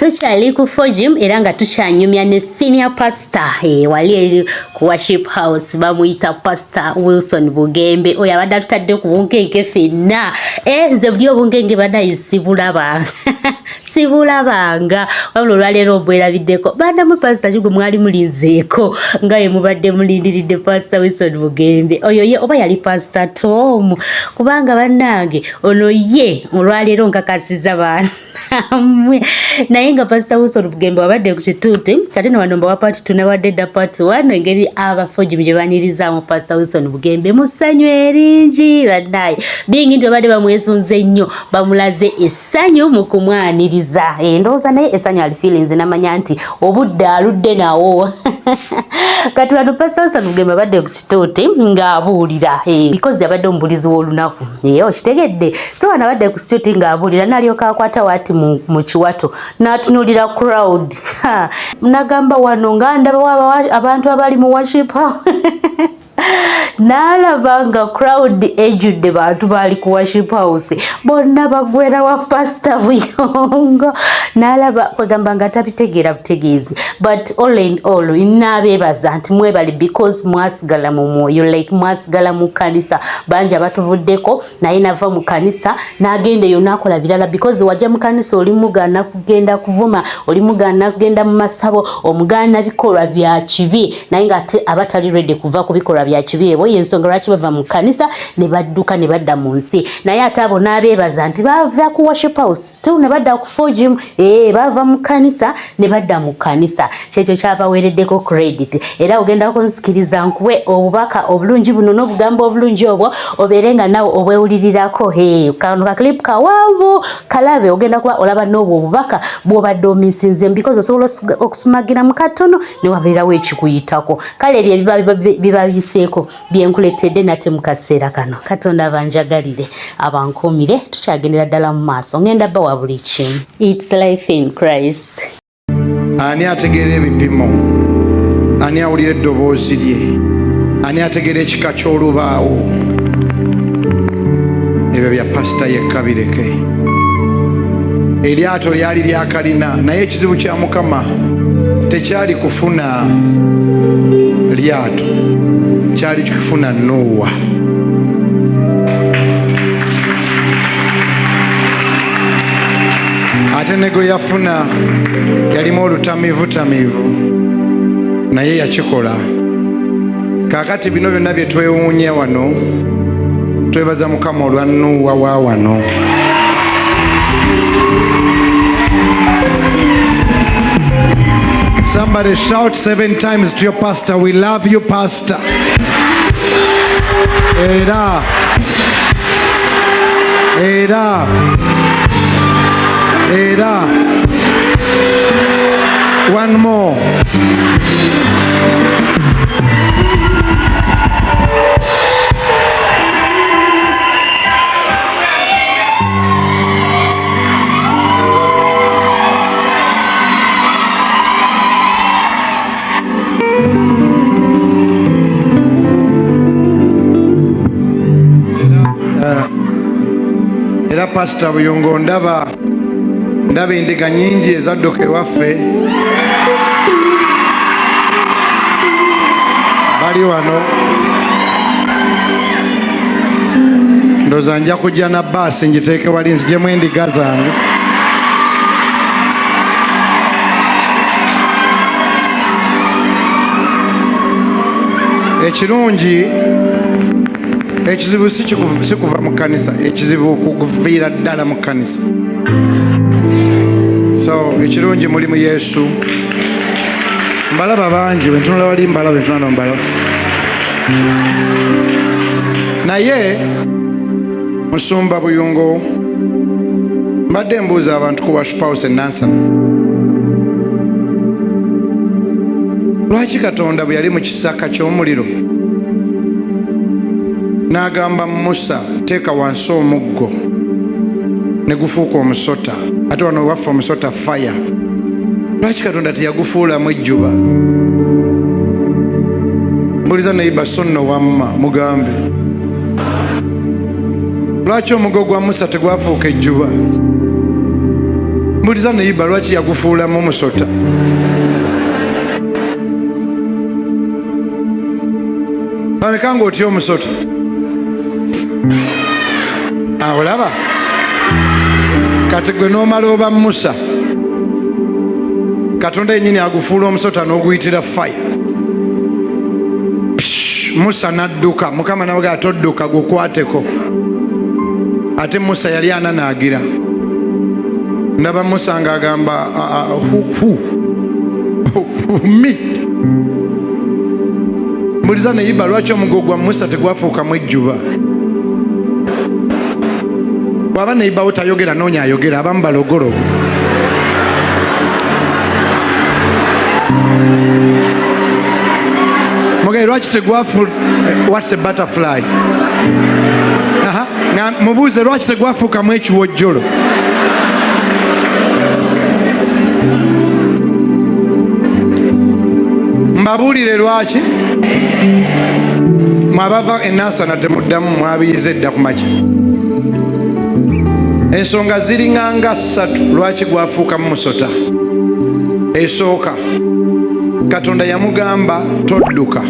tukyali ku Fojim era nga tukyanyumya ne senior pastor wali ku worship house bamuyita Pastor Wilson Bugembe oyo abadde atutadde ku bunkenke ffenna nze buli obunkenke badayisibulaba sibulabanga wabula olwaleero obwerabiddeko bandamu pastor kigwe mwali mulinzeeko nga ye mubadde mulindiridde Pastor Wilson Bugembe oyo ye oba yali Pastor Tom kubanga bannange ono ye olwaleero nkakasiza baana naye nga Pastor Wilson Bugembe wabadde ku kituuti kati no wanomba wa part 2 nawadde dda part 1 engeri abafoji bye banirizamu Pastor Wilson Bugembe musanyu eringi bannaye bingi nti babadde bamwesunze nnyo bamulaze essanyu mu kumwaniriza endowooza naye essanyu ali feelings namanya nti obudde aludde nawo kati wano Pastor Wilson Bugembe abadde ku kituuti ng'abuulira because yabadde omubulizi w'olunaku okitegedde so wano abadde ku kituuti ng'abuulira n'alyoka akwata wati mu kiwato n'atunuulira crowd nagamba wano nga ndaba abantu abali mu worship nalabanga crowd ejudde bantu bali ku worship house bonna bagwera wa Pastor Buyungo nalaba kwegamba nga tabitegeera butegeezi but all in all inabebaza nti mwebali because mwasigala mu mwoyo like mwasigala mu kanisa banja batuvuddeko naye nava mu kanisa nagende yo nakola birala because wajja mu kanisa oli mugana kugenda kuvuma oli mugana kugenda mu masabo omugana bikolwa bya kibi naye nga abatali ready kuva ku bikolwa bya kibi ebo yensonga lwaki bava mu kanisa ne badduka ne badda mu nsi naye ate abo n'abeebaza nti bava ku worship house so ne badda ku Fojim bava mu kanisa ne badda mu kanisa kyekyo kyabaweereddeko credit era ogenda kunsikiriza nkuwe obubaka obulungi buno n'obugambo obulungi obwo obeerenga nawe obwewulirirako kano ka clip kawanvu kalabe ogenda kuba olaba n'obwo obubaka bw'obadde omisinze because osobola okusumagira mu katono ne wabeerawo ekikuyitako kale ebyo biba biseeko byenkuletedde nate mu kaseera kano Katonda banjagalire abankomire tukyagendera ddala mu maaso ngenda bba wa buli kimu. It's life in Christ. Ani ategeera ebipimo, ani awulira eddoboozi lye, ani ategeera ekika ky'olubaawo, ebyo bya pasita yekka bireke. Eryato lyali lyakalina naye ekizibu kya Mukama tekyali kufuna lyato, kyali kifuna Nuuwa. Ate ne gwe yafuna yalimu olutamiivutamiivu naye yakikola. Kaakati bino byonna bye twewuunya wano twebaza Mukama olwa Nuuwa wa wano. Somebody shout 7 times to your pastor, we love you, pastor. Era. Era. Era. One more. Era Pastor Buyungo ndaba endiga nyingi ezadduka ewaffe bali wano ndooza nja kujja na baasi ngiteeke wali nzigemu endiga zange. Ekirungi ekizibu si kuva mu kanisa, ekizibu kuviira ddala mu kanisa. So ekirungi muli mu Yesu. Mbalaba bangi bwentunula wali mbalaba bwentunula mbalaba. Naye Musumba Buyungo mbadde mbuuza abantu ku worship house Nansana, lwaki Katonda bwe yali mu kisaka ky'omuliro n'agamba Musa teeka wansi omuggo ne gufuuka omusota, ate wano waffe omusota fire, lwaki Katonda teyagufuulamu ejjuba? Mbuliza neiba sonno wamma mugambe, lwaki omuggo gwa Musa tegwafuuka ejjuba? Mbuliza neiba lwaki yagufuulamu omusota. Bameka ng'otya omusota? Olaba? Kati gwe n'omala oba Musa, Katonda yennyini agufuula omusota n'oguyitira fire. Musa n'adduka, Mukama n'avuga todduka gukwateko. Ate Musa yali ananaagira. Ndaba Musa ng'agamba me. Mbuliza neyiba lwaki omugo gwa Musa tegwafuukamu ejjuba? Bw'aba neyibawo tayogera noonya ayogera, abamu balogologo. Mugaye lwaki tegwafu what's a butterfly? Mubuuze lwaki tegwafuukamu ekiwojjolo? Mbabuulire lwaki? Mwabava ennaasana temuddamu mwabiyize edda ku makya. Ensonga ziringanga ssatu lwaki gwafuukamu musota. Esooka, Katonda yamugamba todduka,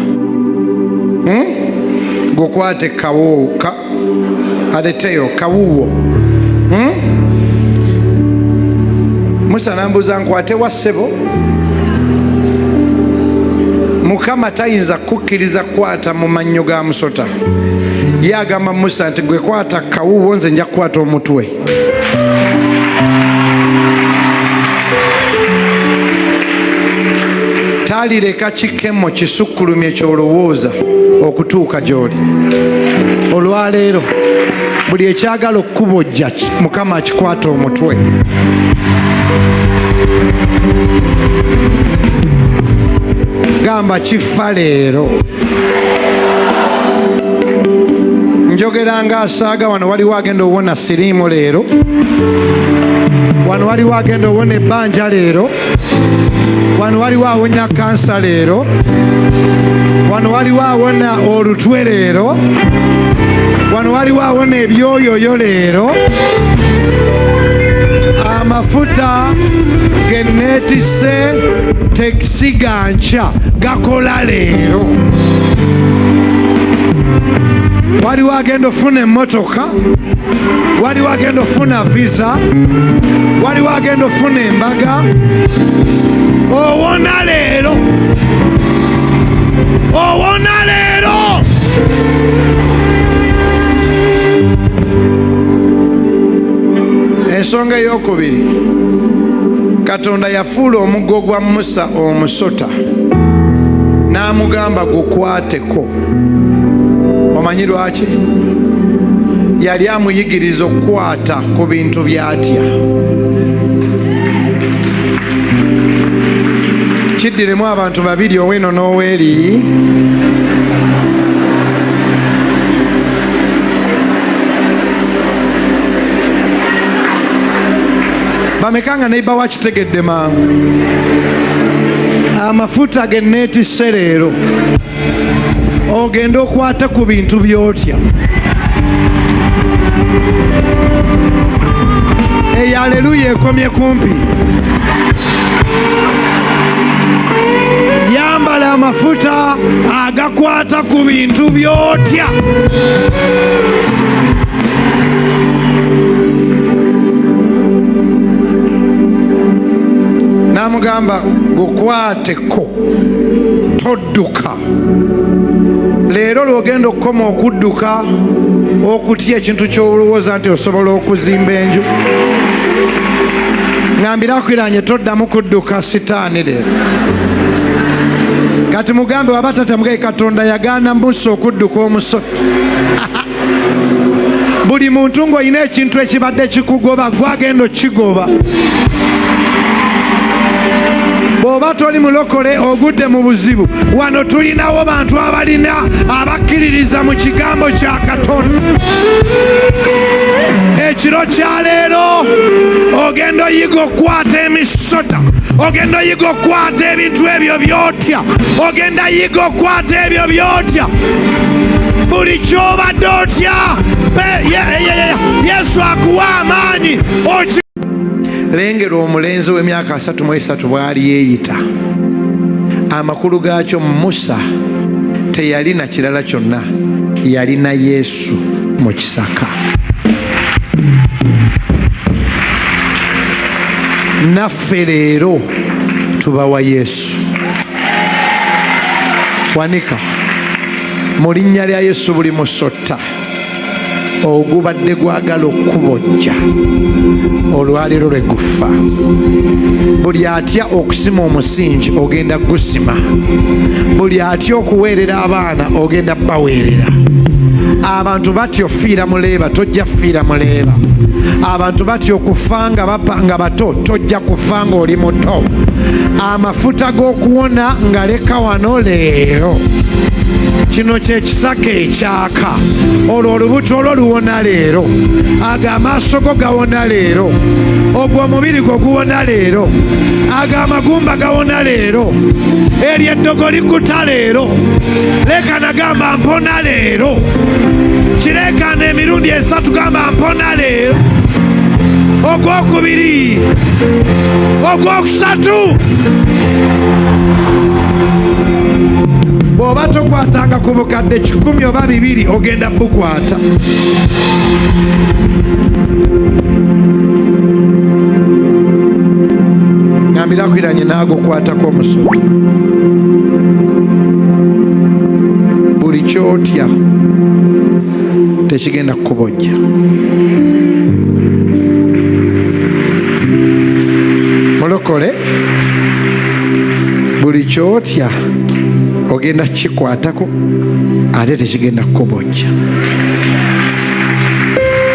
gukwate kawuuka ateteyo kawuuwo. Musa nambuuza nkwate wa ssebo? Mukama tayinza kukkiriza kwata mu mannyo ga musota. Yagamba Musa nti gwe kwata kawuuwo, nze nja kukwata omutwe. Talireka kikemo kisukkulumye kyolowooza okutuuka gy'oli. Olwaleero buli ekyagala okukubojja Mukama akikwata omutwe. Gamba kifa leero. Njogera nga asaaga, wano waliwo agenda owona siriimu leero, wano waliwo agenda owona ebbanja leero, wano waliwo awonya kansa leero, wano waliwo awona olutwe leero, wano waliwo awona ebyoyoyo leero. Amafuta geneetisse tekisi ga nkya gakola leero. Waliwo agenda ofuna emmotoka, waliwo agenda ofuna visa, waliwo agenda ofuna embaga. Owona leero, owona leero. Ensonga ey'okubiri, Katonda yafuula omuggo gwa Musa omusota n'amugamba gukwateko. Omanyi lwaki? Yali amuyigiriza okukwata ku bintu by'atya. Kiddiremu abantu babiri, ow'eno n'ow'eri. Bameka nga neiba wakitegedde mangu? Amafuta ge neetisse leero ogenda okwata ku bintu by'otya. Eyo aleluya ekomye kumpi. Yambala amafuta agakwata ku bintu by'otya. Namugamba gukwateko, todduka. Leero lwogenda okukoma okudduka, okutya ekintu ky'olowooza nti osobola okuzimba enju, ngambirakwiranye toddamu kudduka sitaani leero. Kati mugambe waba tatamugaye Katonda yagaana Musa okudduka omusota. Buli muntu ng'olina ekintu ekibadde kikugoba, gwagenda okigoba. Bw'oba toli mulokole ogudde mu buzibu, wano tulinawo bantu abakkiririza mu kigambo kya Katonda. Ekiro kya leero ogenda oyiga okukwata emisota, ogenda oyiga okukwata ebintu ebyo by'otya, ogenda yiga okukwata ebyo by'otya. Buli ky'obadde otya, Yesu akuwa amaanyi. lengera omulenzi w'emyaka 33 bw'ali yeeyita. Amakulu gaakyo Musa teyalina kirala kyonna, yalina Yesu mu kisaka. Naffe leero tubawa Yesu. Wanika mu linnya lya Yesu buli musota ogubadde gwagala okubojja olwaliro lwe gufa, buli atya okusima omusingi ogenda gusima, buli atya okuweerera abaana ogenda baweerera. Abantu batyo fiira muleeba, tojja fiira muleeba. Abantu batyo kufa nga bapanga bato, tojja kufa nga oli muto. Amafuta g'okuwona nga leka wano leero. Kino kye kisaka ekyaka. Olwo olubuto olwo luwona leero, ago amaaso go gawona leero, ogwo omubiri gwo guwona leero, ago amagumba gawona leero, eryo eddogo likuta leero. Leka nagamba mpona leero, kireekaana emirundi 3 gamba mpona leero, ogwokubiri, ogwokusatu. Bw'oba tokwatanga ku bukadde 10 oba 2 ogenda bukwata. Ngambira kwiranye naago kwatako omusoto. Buli kyotya tekigenda kukubojja. Mulokole, buli kyotya ogenda kikwatako ate tekigenda kukubojja.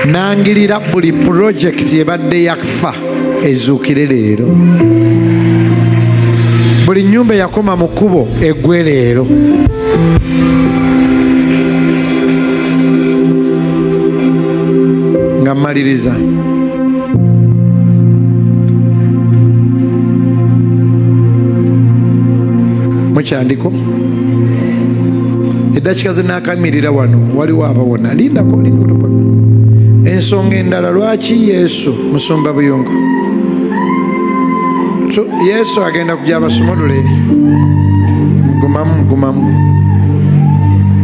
Nangirira buli project ebadde yakufa ezuukire leero. Buli nnyumba yakoma mu kkubo eggwe leero. Nga mmaliriza, mukyandiko eddakiika zinakamirira wano waliwo abawona. Lindako ensonga endala. Lwaki Yesu musumba Buyungo? Yesu agenda kujja abasumulule. Gumamu.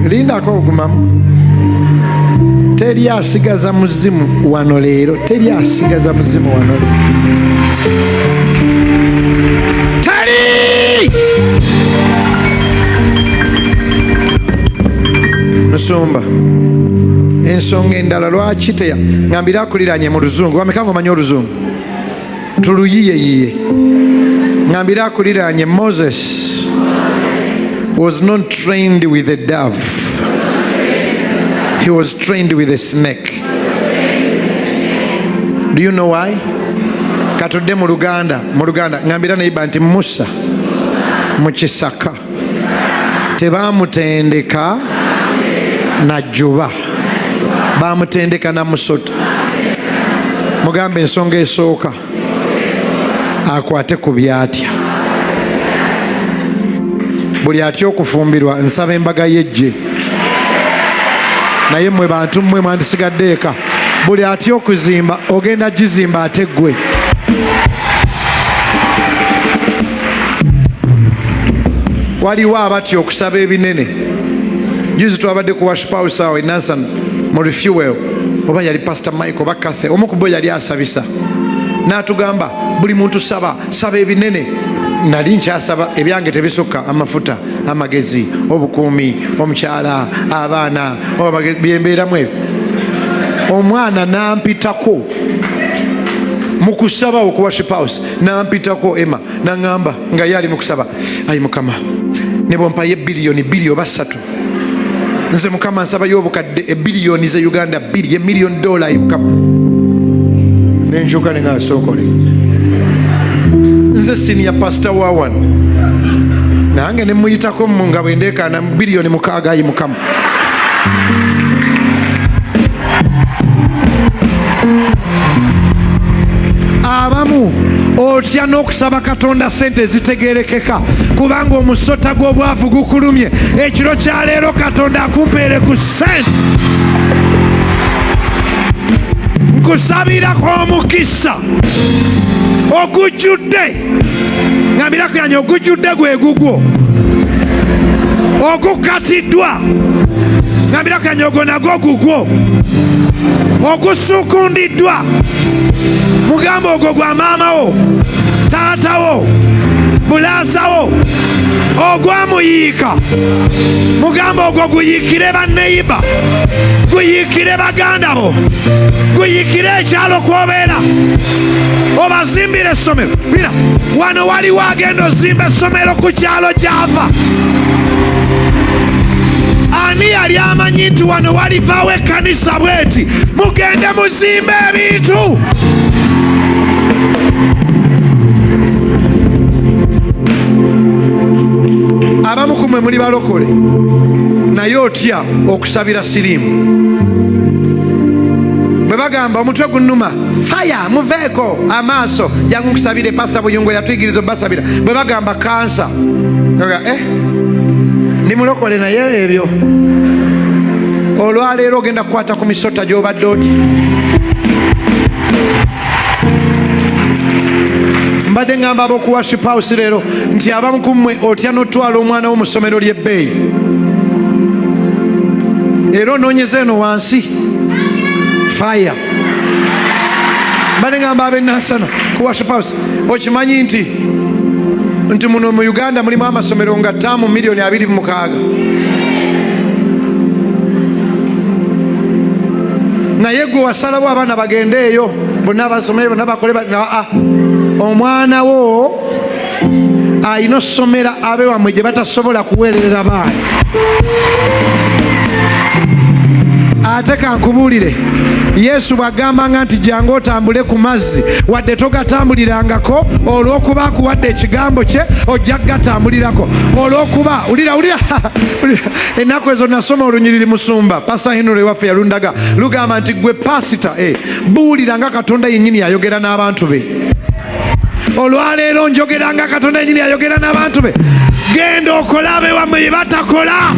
Lindako gumamu. Teri asigaza muzimu wano leero. Teri asigaza muzimu wano leero. Teri! Musumba, ensonga endala lwaki teya ngambira akuliranye mu luzungu. Wameka ng'omanyi oluzungu? Tuluyiyeyiye. Ngambira akuliranye. Moses was not trained with a dove. He was trained with a snake. Do you know why? Katudde mu Luganda. Ngambira neiba nti Musa mu kisaka tebamutendeka na juba, bamutendeka na musota. Mugambe ensonga esooka akwate ku byatya. Buli atya okufumbirwa nsaba embaga yejje. Naye mmwe bantu mmwe mwandisigadde eka. Buli atya okuzimba ogenda gizimba ate ggwe. Waliwo abatya okusaba ebinene. Juzi twabadde ku worship house awo Nansan mu refuel, oba yali Pastor Michael oba Kathe, omu ku bo yali asabisa n'atugamba buli muntu saba ebinene. Nali nkyasaba ebyange tebisukka amafuta, amagezi, obukuumi, omukyala, abaana, byembeeramu ebyo. Omwana nampitako mu kusaba ku worship house, nampitako Emma n'angamba nga yali mu kusaba, ayi Mukama ne bompayo biliyoni 2 oba 3, nze Mukama nsabayo obukadde biliyoni ze Uganda 2, $1 million Mukama. Nenkyuka ne nga sookole. Nze senior pastor wa wano, nange ne muyitako mu nga bwe ndeekaana biliyoni 6 ayi Mukama. Abamu otya n'okusaba Katonda sente zitegerekeka kubanga omusota gw'obwavu gukulumye. Ekiro kya leero Katonda akumpeere ku sente. nkusabirako omukisa ogujjudde, ngambirako yange ogujjudde gwe gugwo, ogukatiddwa, ngambirako yange ogwo nagwo gugwo, ogusukundiddwa, mugamba ogwo gwa maamawo, taatawo, bulaasawo, ogwamuyiika, mugamba ogwo guyiikire banneyiba, guyiikire baganda bo, guyiikire ekyalo kw'obeera, obazimbire essomero. Mira, wano waliwo agenda ozimba essomero ku kyalo gy'ava. Ani yali amanyi nti wano walivaawo ekkanisa bweti? Mugende muzimbe ebintu. Abamu ku mmwe muli balokole naye otya okusabira siriimu. Bwe bagamba omutwe gunnuma, faya muveeko amaaso, jangu nkusabire. Pastor Buyungo yatuyigiriza basabira. Bwe bagamba kansa, ndi mulokole naye ebyo olwaleero ogenda kukwata ku misota gy'obadde oti. Mbadde ngamba ab'oku worship house leero nti abamu ku mmwe otya n'otwala omwana wo mu ssomero ly'ebbeeyi, era onoonyeza eno wansi. Fire. Mbadde ngamba ab'ennansana ku worship house, okimanyi nti muno mu Uganda mulimu amasomero nga ttaamu 2,600,000. Naye gwe wasalawo abaana bagende eyo bonna basomere bonna bakole omwana wo alina okusomera abe wammwe gye batasobola kuweererera baana. Ate kankubuulire, Yesu bw'agambanga nti jangu otambule ku mazzi, wadde togatambulirangako, olw'okuba akuwadde ekigambo kye ojja kugatambulirako. Olw'okuba ulira ennaku ezo nasoma olunyiriri Musumba, Pastor Henry waffe yalundaga lugamba nti gwe pasita, buulira nga Katonda yennyini yayogera n'abantu be. Olwaleero njogera nga Katonda yennyini yayogera n'abantu be. Genda okola abe wammwe bye batakola.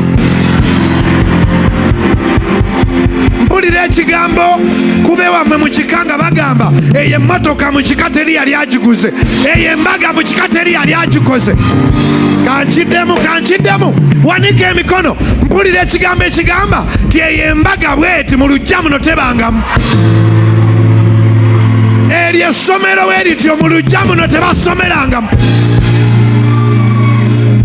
Mpulira ekigambo kube wammwe mu kika nga bagamba eyo emmotoka mu kika teri yali agiguze, eyo embaga mu kika teri yali agikoze. Kankiddemu, wanika emikono. Mpulira ekigambo ekigamba ti eyo embaga bweti mu luggya muno tebangamu. Eryo essomero bwe lityo mu luggya muno tebasomerangamu.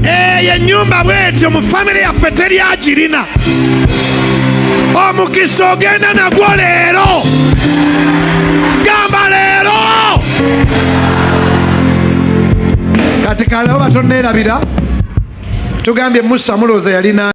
Eyo ennyumba bwetyo mu famire yaffe teri agirina. Omukisa ogenda nagwo leero. Gamba leero. Kati kalewo batonneerabira. Tugambye Musa mulooza yalina